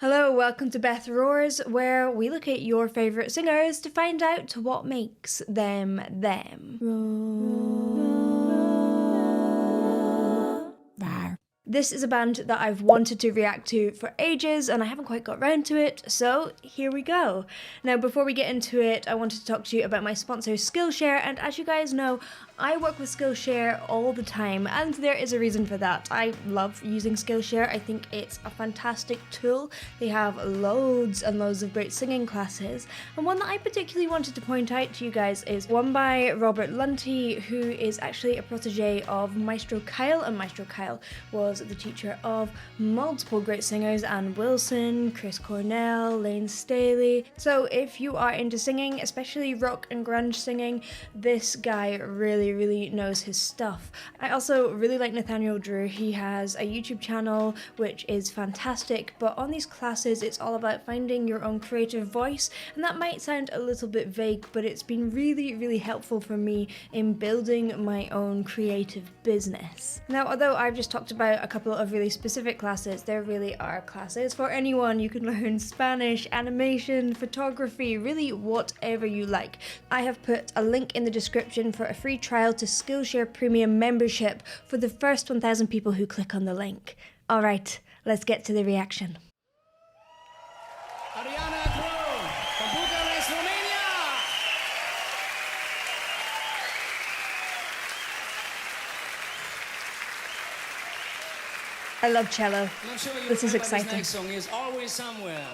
Hello, welcome to Beth Roars, where we look at your favourite singers to find out what makes them them. This is a band that I've wanted to react to for ages and I haven't quite got round to it, so here we go. Now, before we get into it, I wanted to talk to you about my sponsor Skillshare, and as you guys know, I work with Skillshare all the time, and there is a reason for that. I love using Skillshare. I think it's a fantastic tool. They have loads and loads of great singing classes, and one that I particularly wanted to point out to you guys is one by Robert Lunty, who is actually a protege of Maestro Kyle, and Maestro Kyle was the teacher of multiple great singers, Anne Wilson, Chris Cornell, Lane Staley. So if you are into singing, especially rock and grunge singing, this guy really knows his stuff. I also really like Nathaniel Drew. He has a YouTube channel which is fantastic, but on these classes it's all about finding your own creative voice, and that might sound a little bit vague, but it's been really helpful for me in building my own creative business. Now, although I've just talked about a couple of really specific classes, there really are classes for anyone. You can learn Spanish, animation, photography, really whatever you like. I have put a link in the description for a free trial to Skillshare Premium membership for the first 1,000 people who click on the link. Alright, let's get to the reaction. I love cello. This is exciting. This next song is Always Somewhere.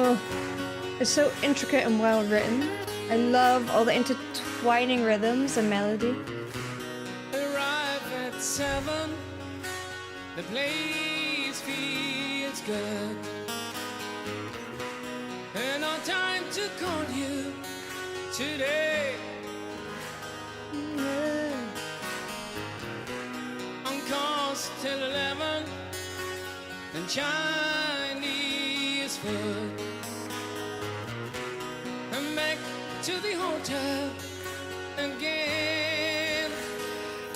Oh, it's so intricate and well written. I love all the intertwining rhythms and melody. Arrive at 7, the place feels good, and no time to call you today. On course till 11, and Chinese food. I'm back to the hotel again.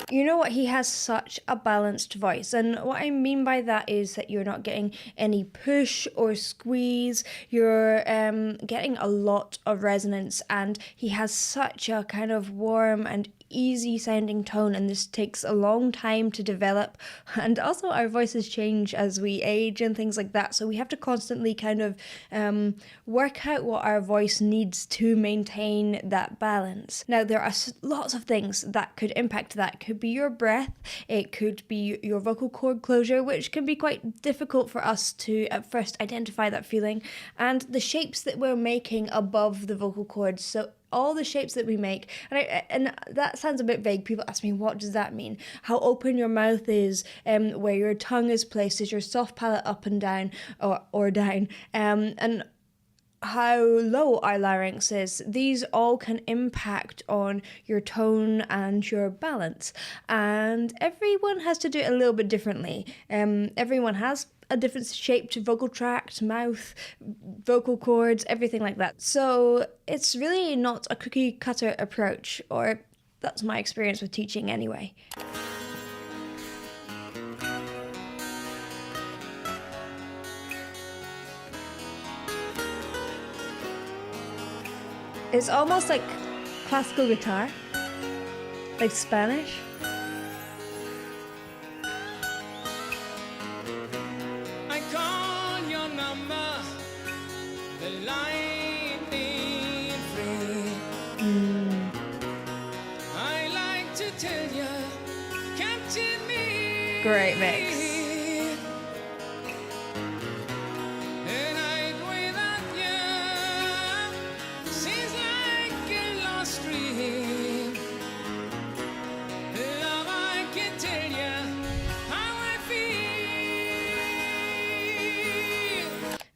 You know what? He has such a balanced voice, and what I mean by that is that you're not getting any push or squeeze. You're getting a lot of resonance, and he has such a kind of warm and easy sounding tone, and this takes a long time to develop, and also our voices change as we age and things like that, so we have to constantly kind of work out what our voice needs to maintain that balance. Now, there are lots of things that could impact that. It could be your breath, it could be your vocal cord closure, which can be quite difficult for us to at first identify that feeling, and the shapes that we're making above the vocal cords. So all the shapes that we make, and that sounds a bit vague. People ask me, what does that mean? How open your mouth is, where your tongue is placed, is your soft palate up and down, or down, and how low our larynx is. These all can impact on your tone and your balance, and everyone has to do it a little bit differently. Everyone has a different shaped vocal tract, mouth, vocal cords, everything like that. So it's really not a cookie cutter approach, or that's my experience with teaching anyway. It's almost like classical guitar, like Spanish. I call your number, the line ain't free. I like to tell you, capture me. Great mix. And I'd without you seems like a lost dream. Love, I can tell you how I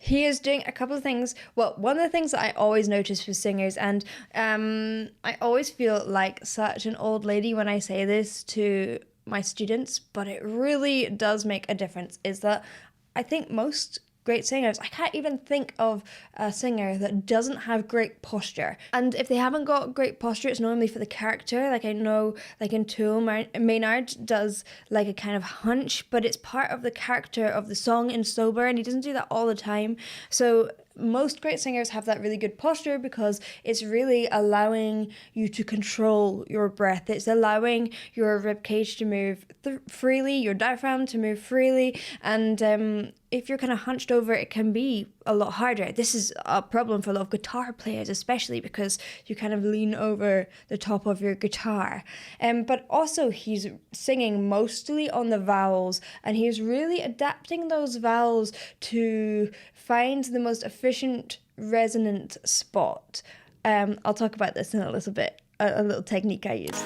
He is doing a couple of things. Well, one of the things that I always notice with singers, and I always feel like such an old lady when I say this to my students, but it really does make a difference, is that I think most great singers, I can't even think of a singer that doesn't have great posture. And if they haven't got great posture, it's normally for the character. Like I know, like in Tool, Maynard does like a kind of hunch, but it's part of the character of the song in Sober, and he doesn't do that all the time. So most great singers have that really good posture because it's really allowing you to control your breath. It's allowing your rib cage to move freely, your diaphragm to move freely, and if you're kind of hunched over, it can be a lot harder. This is a problem for a lot of guitar players, especially because you kind of lean over the top of your guitar. But also he's singing mostly on the vowels, and he's really adapting those vowels to find the most efficient resonant spot. I'll talk about this in a little bit, a little technique I use.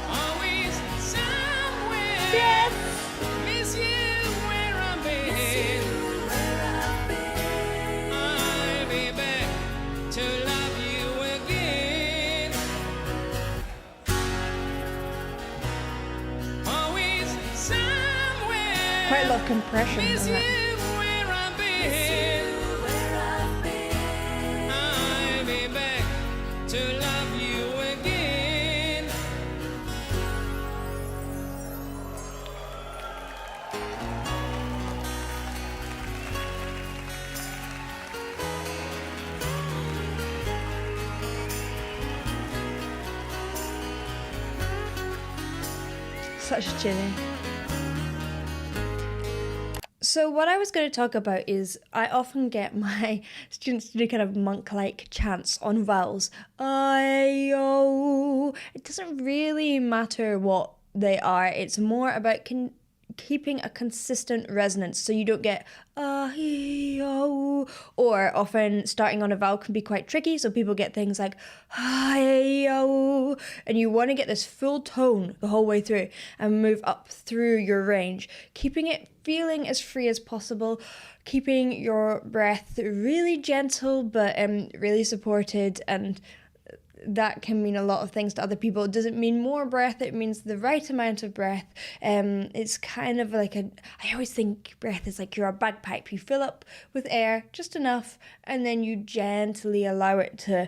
Always somewhere. Yes! Miss you where I've been. I'll be back to love you again. Always somewhere. Quite a lot of compression on Miss you that. where I've been. I'll be back to love you again. Such a chilling. So what I was going to talk about is I often get my students to do kind of monk-like chants on vowels. I-o. It doesn't really matter what they are. It's more about keeping a consistent resonance so you don't get ah-e-o, or often starting on a vowel can be quite tricky, so people get things like ah-e-o, and you want to get this full tone the whole way through and move up through your range, keeping it feeling as free as possible, keeping your breath really gentle but really supported, and that can mean a lot of things to other people. It doesn't mean more breath, it means the right amount of breath. It's kind of like I always think breath is like you're a bagpipe. You fill up with air, just enough, and then you gently allow it to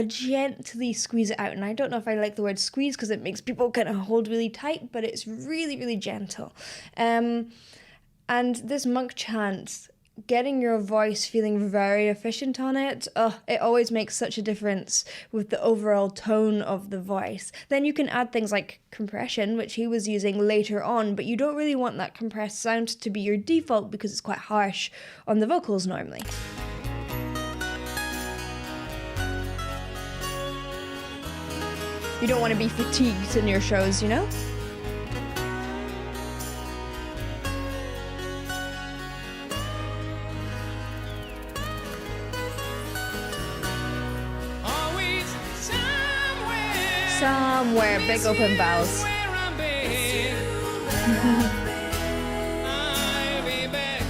gently squeeze it out. And I don't know if I like the word squeeze because it makes people kind of hold really tight, but it's really, really gentle. And this monk chant, getting your voice feeling very efficient on it, it always makes such a difference with the overall tone of the voice. Then you can add things like compression, which he was using later on, but you don't really want that compressed sound to be your default because it's quite harsh on the vocals normally. You don't want to be fatigued in your shows, you know? Always somewhere. Somewhere, big open vowels. Where I've been. I'll be back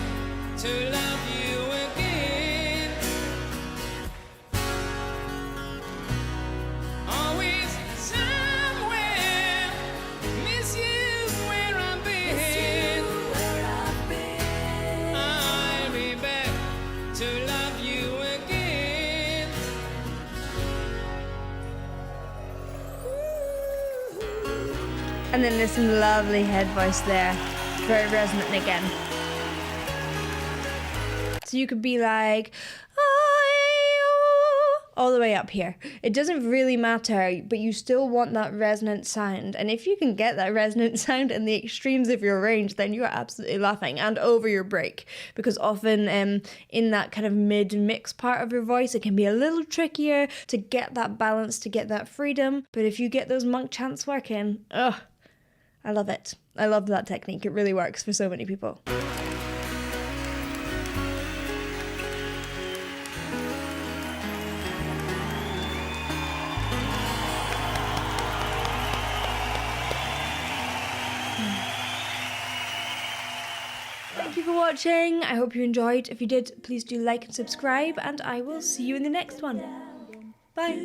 to love you again. Always somewhere. Miss you where I've been. I'll be back to love you again. And then this lovely head voice there, very resonant again. So you could be like, "I-o," all the way up here. It doesn't really matter, but you still want that resonant sound. And if you can get that resonant sound in the extremes of your range, then you are absolutely laughing and over your break. Because often in that kind of mid-mix part of your voice, it can be a little trickier to get that balance, to get that freedom. But if you get those monk chants working, I love it. I love that technique. It really works for so many people. Thank you for watching. I hope you enjoyed. If you did, please do like and subscribe, and I will see you in the next one. Bye.